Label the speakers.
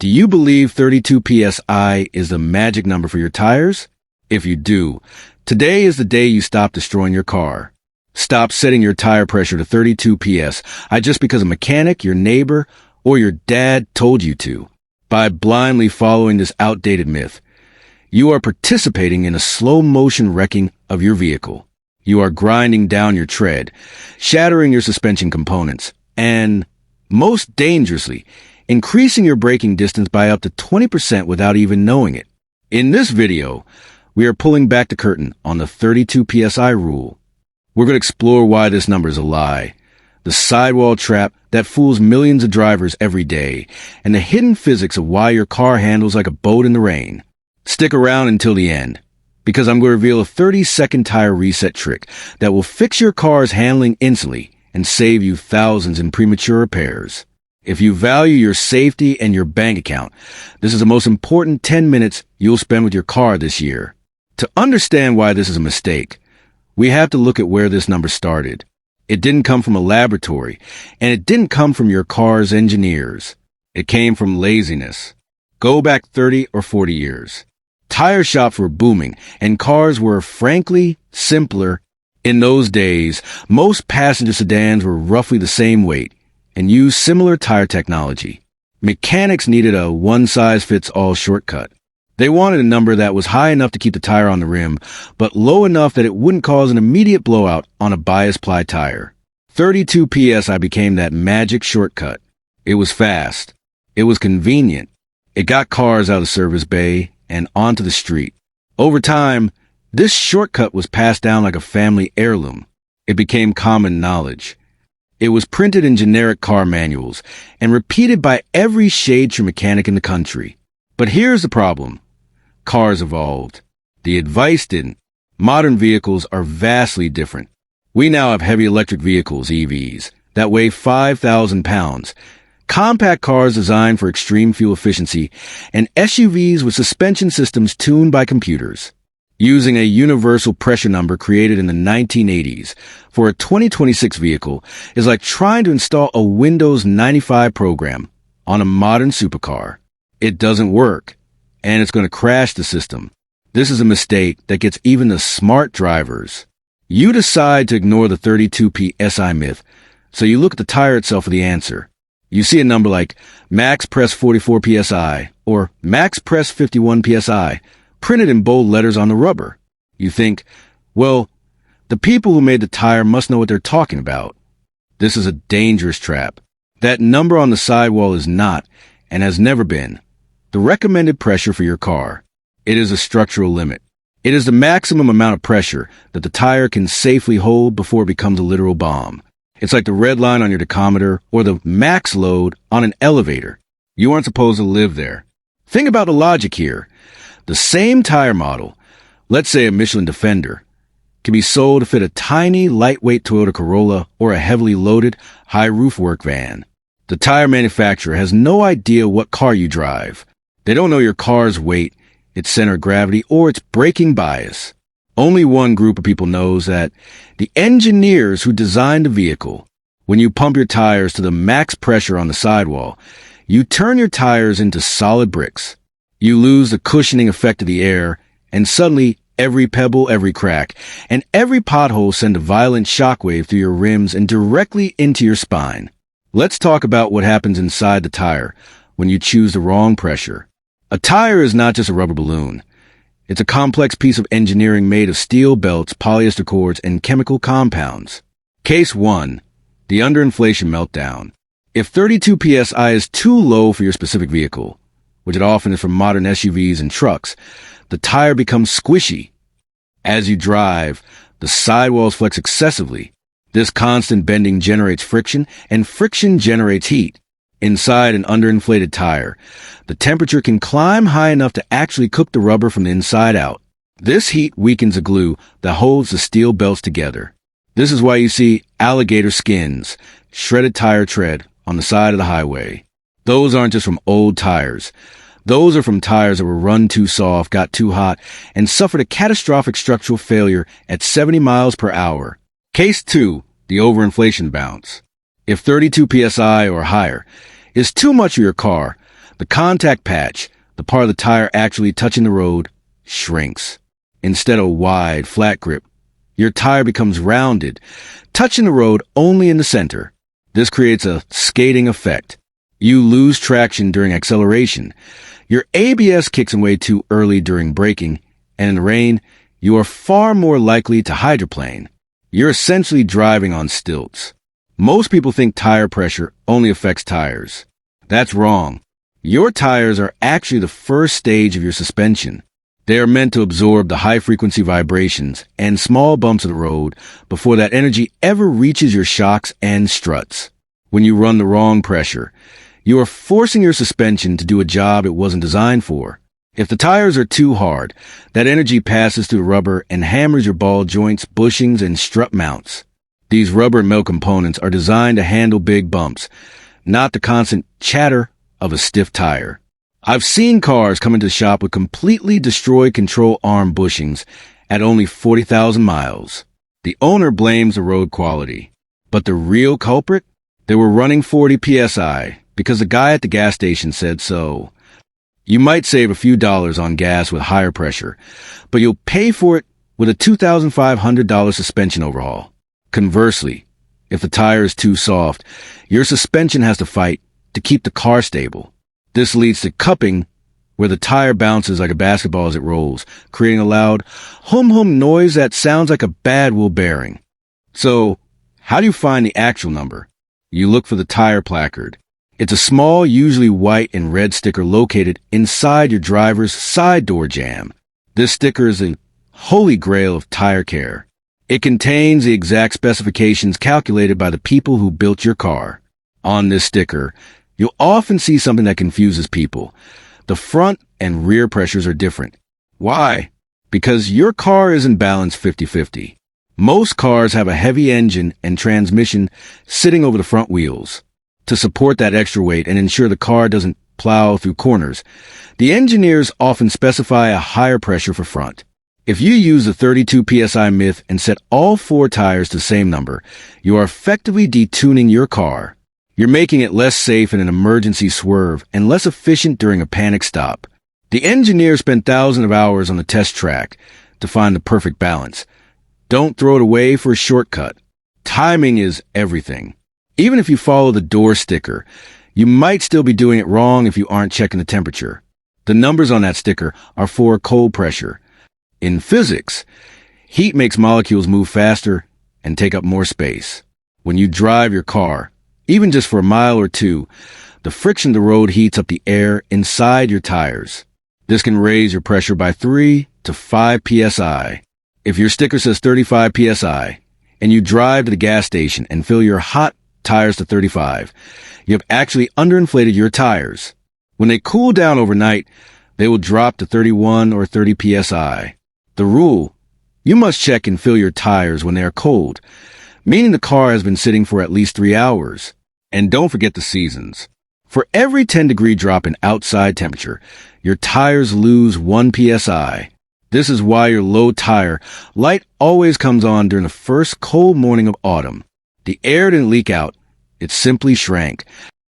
Speaker 1: Do you believe 32 PSI is the magic number for your tires? If you do, today is the day you stop destroying your car. Stop setting your tire pressure to 32 PSI just because a mechanic, your neighbor, or your dad told you to. By blindly following this outdated myth, you are participating in a slow-motion wrecking of your vehicle. You are grinding down your tread, shattering your suspension components, and, most dangerously, increasing your braking distance by up to 20% without even knowing it. In this video, we are pulling back the curtain on the 32 PSI rule. We're going to explore why this number is a lie, the sidewall trap that fools millions of drivers every day, and the hidden physics of why your car handles like a boat in the rain. Stick around until the end, because I'm going to reveal a 30-second tire reset trick that will fix your car's handling instantly and save you thousands in premature repairs. If you value your safety and your bank account, this is the most important 10 minutes you'll spend with your car this year. To understand why this is a mistake, we have to look at where this number started. It didn't come from a laboratory, and it didn't come from your car's engineers. It came from laziness. Go back 30 or 40 years. Tire shops were booming, and cars were, frankly, simpler. In those days, most passenger sedans were roughly the same weight and used similar tire technology. Mechanics needed a one-size-fits-all shortcut. They wanted a number that was high enough to keep the tire on the rim, but low enough that it wouldn't cause an immediate blowout on a bias-ply tire. 32 PSI became that magic shortcut. It was fast. It was convenient. It got cars out of the service bay and onto the street. Over time, this shortcut was passed down like a family heirloom. It became common knowledge. It was printed in generic car manuals and repeated by every shade tree mechanic in the country. But here's the problem. Cars evolved. The advice didn't. Modern vehicles are vastly different. We now have heavy electric vehicles, EVs, that weigh 5,000 pounds, compact cars designed for extreme fuel efficiency, and SUVs with suspension systems tuned by computers. Using a universal pressure number created in the 1980s for a 2026 vehicle is like trying to install a Windows 95 program on a modern supercar. It doesn't work, and it's going to crash the system. This is a mistake that gets even the smart drivers. You decide to ignore the 32 PSI myth, so you look at the tire itself for the answer. You see a number like max press 44 PSI or max press 51 PSI printed in bold letters on the rubber. You think, well, the people who made the tire must know what they're talking about. This is a dangerous trap. That number on the sidewall is not, and has never been, the recommended pressure for your car. It is a structural limit. It is the maximum amount of pressure that the tire can safely hold before it becomes a literal bomb. It's like the red line on your tachometer or the max load on an elevator. You aren't supposed to live there. Think about the logic here. The same tire model, let's say a Michelin Defender, can be sold to fit a tiny, lightweight Toyota Corolla or a heavily loaded, high-roof work van. The tire manufacturer has no idea what car you drive. They don't know your car's weight, its center of gravity, or its braking bias. Only one group of people knows that: the engineers who designed the vehicle. When you pump your tires to the max pressure on the sidewall, you turn your tires into solid bricks. You lose the cushioning effect of the air, and suddenly every pebble, every crack, and every pothole send a violent shockwave through your rims and directly into your spine. Let's talk about what happens inside the tire when you choose the wrong pressure. A tire is not just a rubber balloon. It's a complex piece of engineering made of steel belts, polyester cords, and chemical compounds. Case 1. The underinflation meltdown. If 32 PSI is too low for your specific vehicle, which it often is for modern SUVs and trucks, the tire becomes squishy. As you drive, the sidewalls flex excessively. This constant bending generates friction, and friction generates heat. Inside an underinflated tire, the temperature can climb high enough to actually cook the rubber from the inside out. This heat weakens the glue that holds the steel belts together. This is why you see alligator skins, shredded tire tread on the side of the highway. Those aren't just from old tires. Those are from tires that were run too soft, got too hot, and suffered a catastrophic structural failure at 70 miles per hour. Case 2, the overinflation bounce. If 32 PSI or higher is too much for your car, The contact patch, the part of the tire actually touching the road, shrinks. Instead of wide, flat grip, your tire becomes rounded, touching the road only in the center. This creates a skating effect. You lose traction during acceleration. Your ABS kicks in way too early during braking, and in the rain, you are far more likely to hydroplane. You're essentially driving on stilts. Most people think tire pressure only affects tires. That's wrong. Your tires are actually the first stage of your suspension. They are meant to absorb the high-frequency vibrations and small bumps of the road before that energy ever reaches your shocks and struts. When you run the wrong pressure, you are forcing your suspension to do a job it wasn't designed for. If the tires are too hard, that energy passes through the rubber and hammers your ball joints, bushings, and strut mounts. These rubber and metal components are designed to handle big bumps, not the constant chatter of a stiff tire. I've seen cars come into the shop with completely destroyed control arm bushings at only 40,000 miles. The owner blames the road quality. But the real culprit? They were running 40 PSI because the guy at the gas station said so. You might save a few dollars on gas with higher pressure, but you'll pay for it with a $2,500 suspension overhaul. Conversely, if the tire is too soft, your suspension has to fight to keep the car stable. This leads to cupping, where the tire bounces like a basketball as it rolls, creating a loud hum-hum noise that sounds like a bad wheel bearing. So, how do you find the actual number? You look for the tire placard. It's a small, usually white and red sticker located inside your driver's side door jamb. This sticker is a holy grail of tire care. It contains the exact specifications calculated by the people who built your car. On this sticker, you'll often see something that confuses people. The front and rear pressures are different. Why? Because your car isn't balanced 50-50. Most cars have a heavy engine and transmission sitting over the front wheels. To support that extra weight and ensure the car doesn't plow through corners, the engineers often specify a higher pressure for front. If you use the 32 PSI Myth and set all four tires to the same number, you are effectively detuning your car. You're making it less safe in an emergency swerve and less efficient during a panic stop. The engineers spent thousands of hours on the test track to find the perfect balance. Don't throw it away for a shortcut. Timing is everything. Even if you follow the door sticker, you might still be doing it wrong if you aren't checking the temperature. The numbers on that sticker are for cold pressure. In physics, heat makes molecules move faster and take up more space. When you drive your car, even just for a mile or two, the friction of the road heats up the air inside your tires. This can raise your pressure by 3 to 5 psi. If your sticker says 35 psi, and you drive to the gas station and fill your hot tires to 35, you have actually underinflated your tires. When they cool down overnight, they will drop to 31 or 30 psi. The rule: you must check and fill your tires when they are cold, meaning the car has been sitting for at least 3 hours. And don't forget the seasons. For every 10-degree drop in outside temperature, your tires lose 1 psi. This is why your low tire light always comes on during the first cold morning of autumn. The air didn't leak out, it simply shrank.